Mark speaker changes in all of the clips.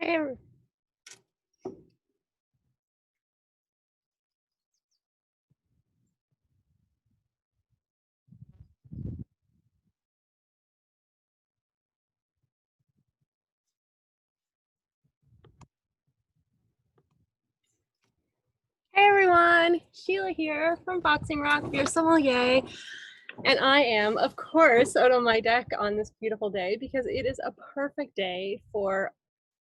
Speaker 1: Hey, hey everyone, Sheila here from Boxing Rock, your sommelier, and I am, of course, out on my deck on this beautiful day because it is a perfect day for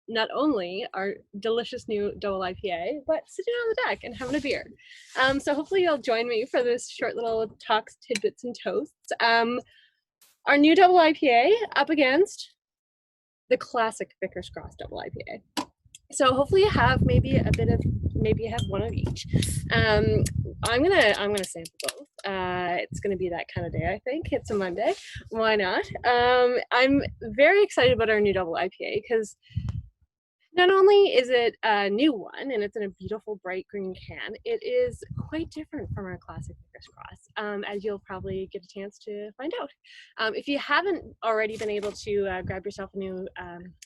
Speaker 1: not only our delicious new double IPA, but sitting on the deck and having a beer. So hopefully you'll join me for this short little talks, tidbits, and toasts. Our new double IPA up against the classic Vicar's Cross double IPA. So hopefully you have maybe you have one of each. I'm gonna sample both. It's gonna be that kind of day, I think. It's a Monday, why not? I'm very excited about our new double IPA because not only is it a new one and it's in a beautiful bright green can, it is quite different from our classic Vicar's Cross, as you'll probably get a chance to find out. If you haven't already been able to grab yourself a new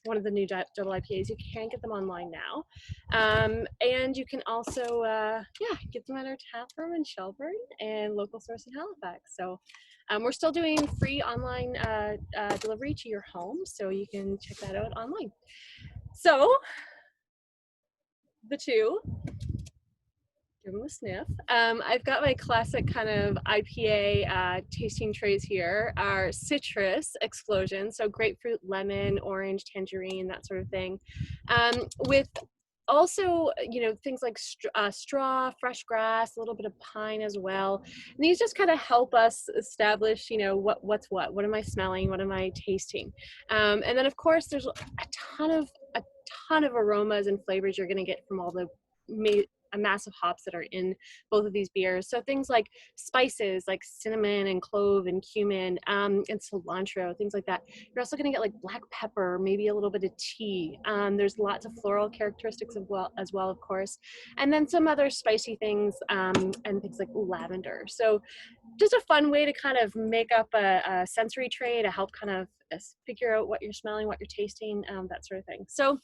Speaker 1: one of the new double IPAs, you can get them online now, and you can also get them at our tap room in Shelburne and local source in Halifax. So we're still doing free online delivery to your home, so you can check that out online. So the two, give them a sniff. I've got my classic kind of IPA tasting trays here. Our citrus explosion, so grapefruit, lemon, orange, tangerine, that sort of thing. With also, things like straw, fresh grass, a little bit of pine as well. And these just kind of help us establish, what's what am I smelling, what am I tasting? And then of course there's a ton of aromas and flavors you're going to get from all the massive hops that are in both of these beers. So things like spices like cinnamon and clove and cumin, and cilantro, things like that. You're also going to get like black pepper, maybe a little bit of tea. There's lots of floral characteristics as well, of course, and then some other spicy things, and things like lavender. So just a fun way to kind of make up a sensory tray to help kind of figure out what you're smelling, what you're tasting, that sort of thing. So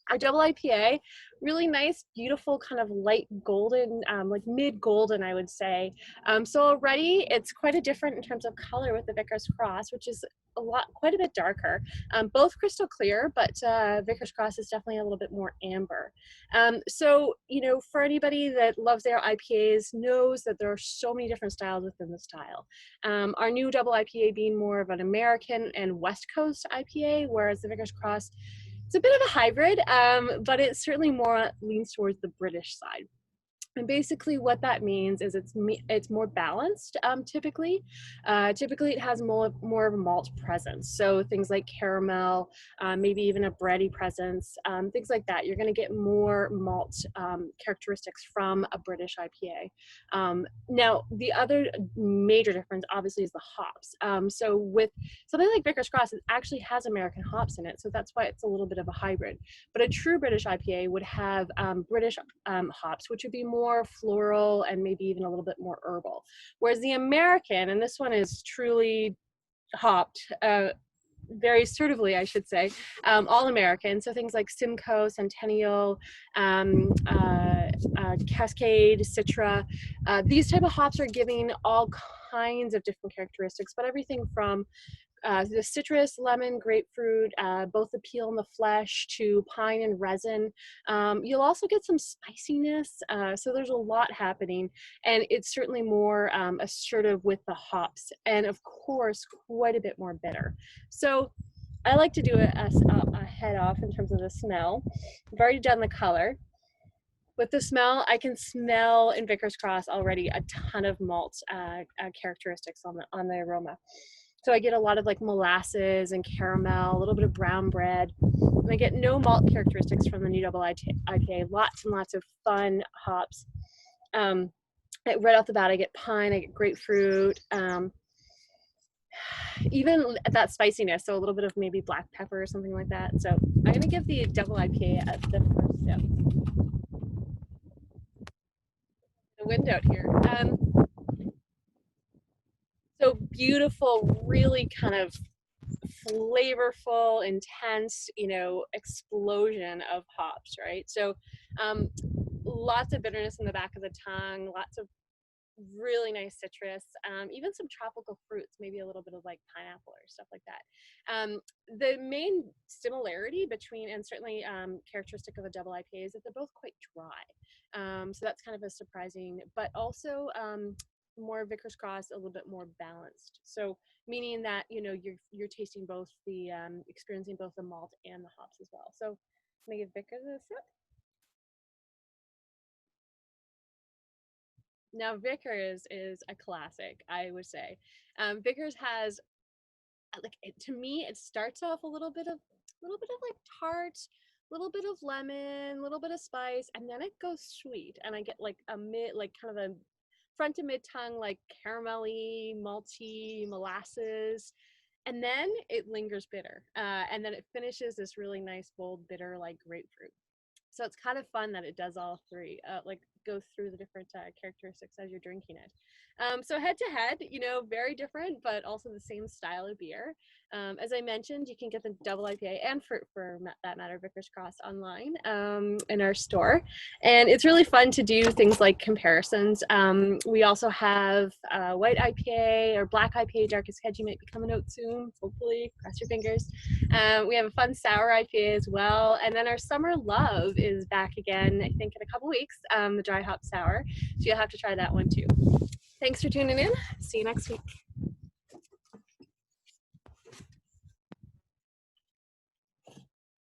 Speaker 1: our double IPA, really nice, beautiful, kind of light golden, like mid golden, I would say. So already it's quite a different in terms of color with the Vicar's Cross, which is quite a bit darker. Both crystal clear, but Vicar's Cross is definitely a little bit more amber. So, for anybody that loves their IPAs knows that there are so many different styles within the style. Our new double IPA being more of an American and West Coast IPA, whereas the Vicar's Cross, it's a bit of a hybrid, but it certainly more leans towards the British side. And basically what that means is it's more balanced, typically. Typically it has more of a malt presence. So things like caramel, maybe even a bready presence, things like that. You're gonna get more malt characteristics from a British IPA. Now, the other major difference obviously is the hops. So with something like Vicar's Cross, it actually has American hops in it. So that's why it's a little bit of a hybrid. But a true British IPA would have British hops, which would be more floral and maybe even a little bit more herbal. Whereas the American, and this one is truly hopped, very assertively, I should say, all American. So things like Simcoe, Centennial, Cascade, Citra, these type of hops are giving all kinds of different characteristics, but everything from the citrus, lemon, grapefruit, both the peel and the flesh, to pine and resin. You'll also get some spiciness, so there's a lot happening, and it's certainly more assertive with the hops, and of course quite a bit more bitter. So I like to do a head off in terms of the smell. I've already done the color. With the smell, I can smell in Vicar's Cross already a ton of malt characteristics on the aroma. So I get a lot of like molasses and caramel, a little bit of brown bread. And I get no malt characteristics from the new double IPA. Lots and lots of fun hops. Right off the bat, I get pine, I get grapefruit, even that spiciness. So a little bit of maybe black pepper or something like that. So I'm gonna give the double IPA the first sip. The wind out here. So beautiful, really kind of flavorful, intense, you know, explosion of hops, right? So lots of bitterness in the back of the tongue, lots of really nice citrus, even some tropical fruits, maybe a little bit of like pineapple or stuff like that. The main similarity between, and certainly characteristic of a double IPA, is that they're both quite dry. So that's kind of a surprising, but also more Vickers Cross, a little bit more balanced. So meaning that, you know, you're tasting both the, experiencing both the malt and the hops as well. So I'm gonna give Vickers a sip. Now Vickers is a classic, I would say. Vickers has like to me, it starts off a little bit of like tart, a little bit of lemon, a little bit of spice, and then it goes sweet, and I get like a mid, like kind of a front to mid tongue, like caramelly, malty, molasses, and then it lingers bitter, and then it finishes this really nice bold bitter like grapefruit. So it's kind of fun that it does all three, like go through the different characteristics as you're drinking it. So head to head, you know, very different, but also the same style of beer. As I mentioned, you can get the double IPA and for that matter, Vickers Cross online in our store. And it's really fun to do things like comparisons. We also have white IPA or black IPA, Darkest Hedge, might be coming out soon, hopefully, cross your fingers. We have a fun sour IPA as well. And then our Summer Love is back again, I think in a couple weeks, the dry hop sour. So you'll have to try that one too. Thanks for tuning in. See you next week.